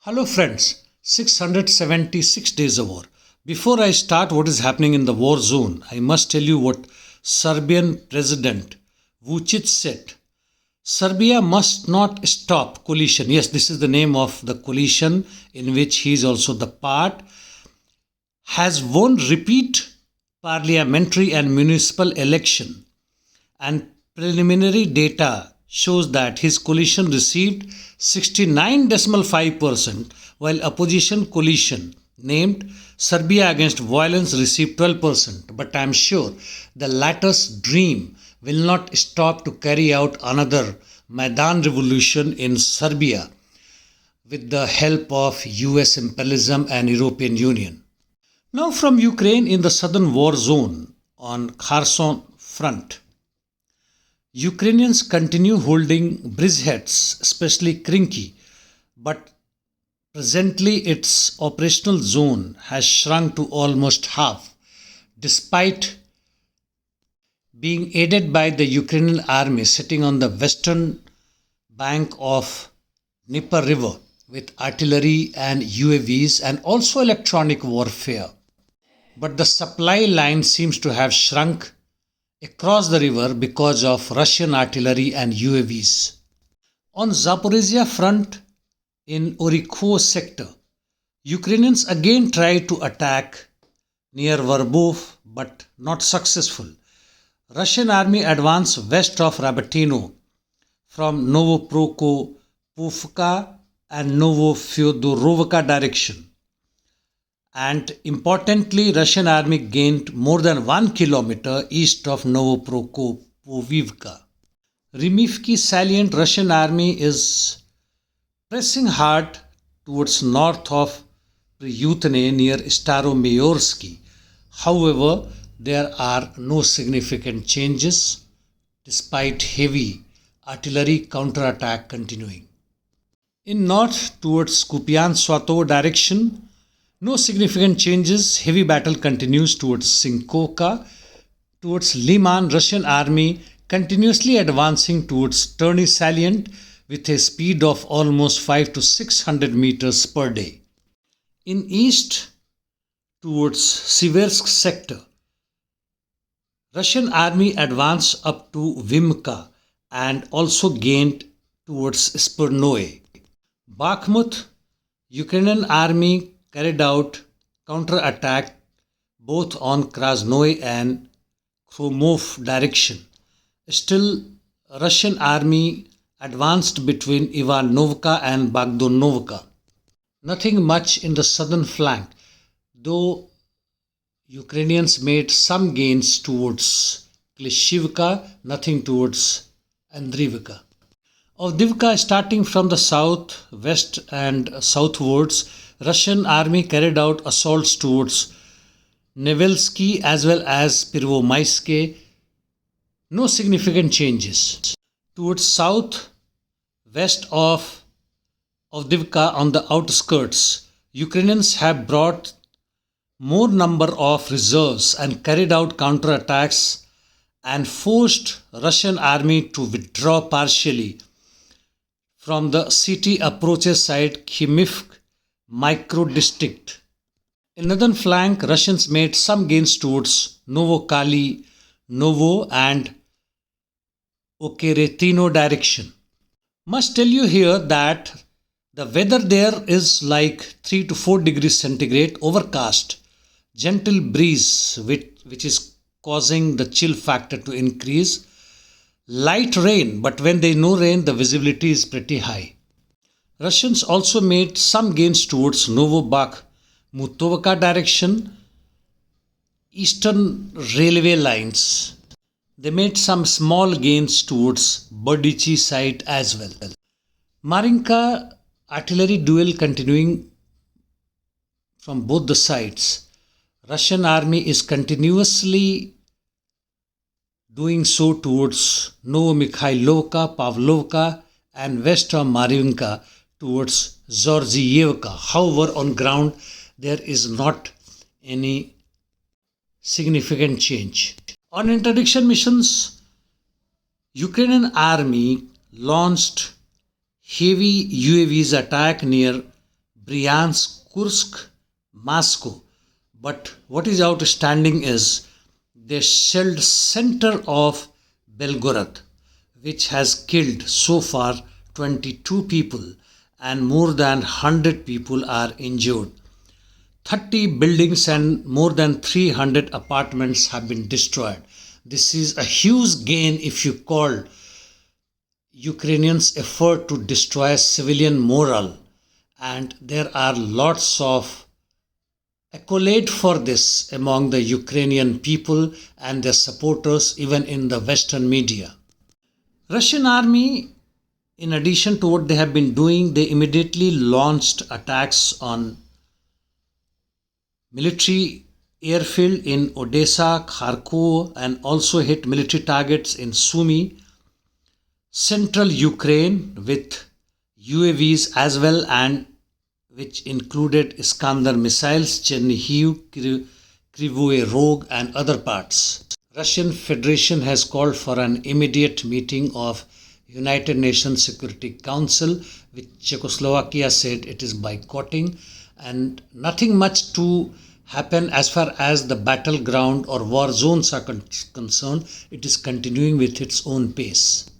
Hello friends, 676 days of war. Before I start what is happening in the war zone, I must tell you what Serbian President Vucic said. Serbia must not stop coalition. Yes, this is the name of the coalition in which he is also the part. Has won repeat parliamentary and municipal election, and preliminary data shows that his coalition received 69.5%, while opposition coalition named Serbia Against Violence received 12%. But I am sure the latter's dream will not stop to carry out another Maidan revolution in Serbia with the help of US imperialism and European Union. Now from Ukraine in the southern war zone on Kherson front. Ukrainians continue holding bridgeheads, especially Krinky, but presently its operational zone has shrunk to almost half, despite being aided by the Ukrainian army sitting on the western bank of Dnieper River with artillery and UAVs and also electronic warfare. But the supply line seems to have shrunk across the river because of Russian artillery and UAVs. On Zaporizhia front in Orikhovo sector, Ukrainians again tried to attack near Verbov but not successful. Russian army advanced west of Rabatino from Novoprokopivka and Novofyodorovka direction. And importantly, Russian army gained more than 1 kilometer east of Novoprokopivka. Rimivki salient Russian army is pressing hard towards north of Priyutne near Staromayorsky. However, there are no significant changes despite heavy artillery counterattack continuing. In north towards Kupian-Swatovo direction, no significant changes. Heavy battle continues towards Sinkovka. Towards Liman, Russian army continuously advancing towards Terny salient with a speed of almost 5 to 600 meters per day. In east towards Siversk sector, Russian army advanced up to Vimka and also gained towards Spurnoe. Bakhmut, Ukrainian army carried out counter-attack both on Krasnoye and Kromov direction. Still, Russian army advanced between Ivanovka and Bogdanovka. Nothing much in the southern flank, though Ukrainians made some gains towards Klishivka, nothing towards Avdiivka. Avdiivka, starting from the south, west and southwards, Russian army carried out assaults towards Nevelsky as well as Pervomaiske. No significant changes. Towards south, west of Avdiivka on the outskirts, Ukrainians have brought more number of reserves and carried out counterattacks and forced Russian army to withdraw partially from the city approaches side Khimivk micro-district. In northern flank, Russians made some gains towards Novokali, Novo and Okeretino direction. Must tell you here that the weather there is like 3 to 4 degrees centigrade, overcast, gentle breeze which is causing the chill factor to increase, light rain, but when there is no rain the visibility is pretty high. Russians also made some gains towards Novobakhmutovka direction, eastern railway lines. They made some small gains towards Berdichi side as well. Marinka artillery duel continuing from both the sides. Russian army is continuously doing so towards Novomikhailovka, Pavlovka and west of Marinka towards Zorzievka. However, on ground there is not any significant change. On interdiction missions, Ukrainian army launched heavy UAVs attack near Bryansk, Kursk, Moscow. But what is outstanding is they shelled center of Belgorod, which has killed so far 22 people and more than 100 people are injured. 30 buildings and more than 300 apartments have been destroyed. This is a huge gain if you call Ukrainians' effort to destroy civilian morale, and there are lots of accolade for this among the Ukrainian people and their supporters even in the Western media. Russian army, in addition to what they have been doing, they immediately launched attacks on military airfield in Odessa, Kharkov, and also hit military targets in Sumy, central Ukraine with UAVs as well, and which included Iskander missiles, Chernihiv, Kryvyi Rog, and other parts. Russian Federation has called for an immediate meeting of United Nations Security Council, which Czechoslovakia said it is boycotting, and nothing much to happen as far as the battleground or war zones are concerned. It is continuing with its own pace.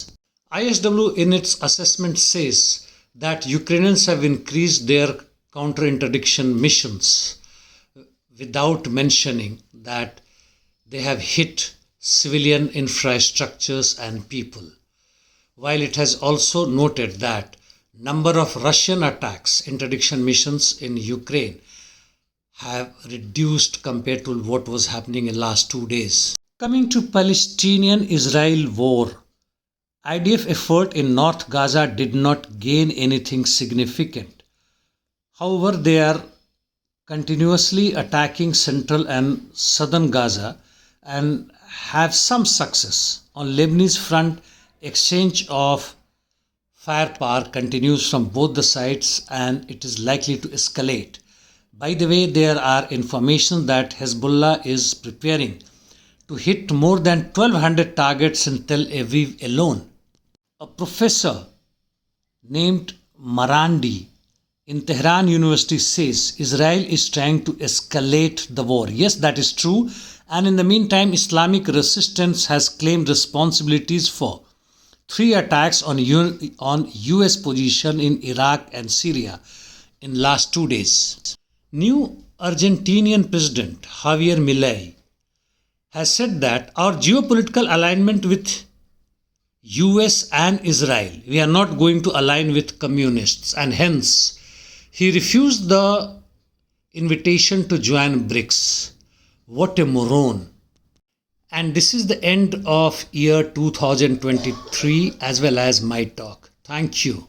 ISW in its assessment says that Ukrainians have increased their counter-interdiction missions without mentioning that they have hit civilian infrastructures and people. While it has also noted that number of Russian attacks, interdiction missions in Ukraine have reduced compared to what was happening in last 2 days. Coming to Palestine Israel War, IDF effort in North Gaza did not gain anything significant. However, they are continuously attacking central and southern Gaza and have some success. On Lebanese front, exchange of firepower continues from both the sides and it is likely to escalate. By the way, there are information that Hezbollah is preparing to hit more than 1200 targets in Tel Aviv alone. A professor named Marandi in Tehran University says Israel is trying to escalate the war. Yes, that is true. And in the meantime, Islamic resistance has claimed responsibilities for 3 attacks on US position in Iraq and Syria in last 2 days. New Argentinian President Javier Milei has said that our geopolitical alignment with US and Israel, we are not going to align with communists, and hence he refused the invitation to join BRICS. What a moron. And this is the end of year 2023 as well as my talk. Thank you.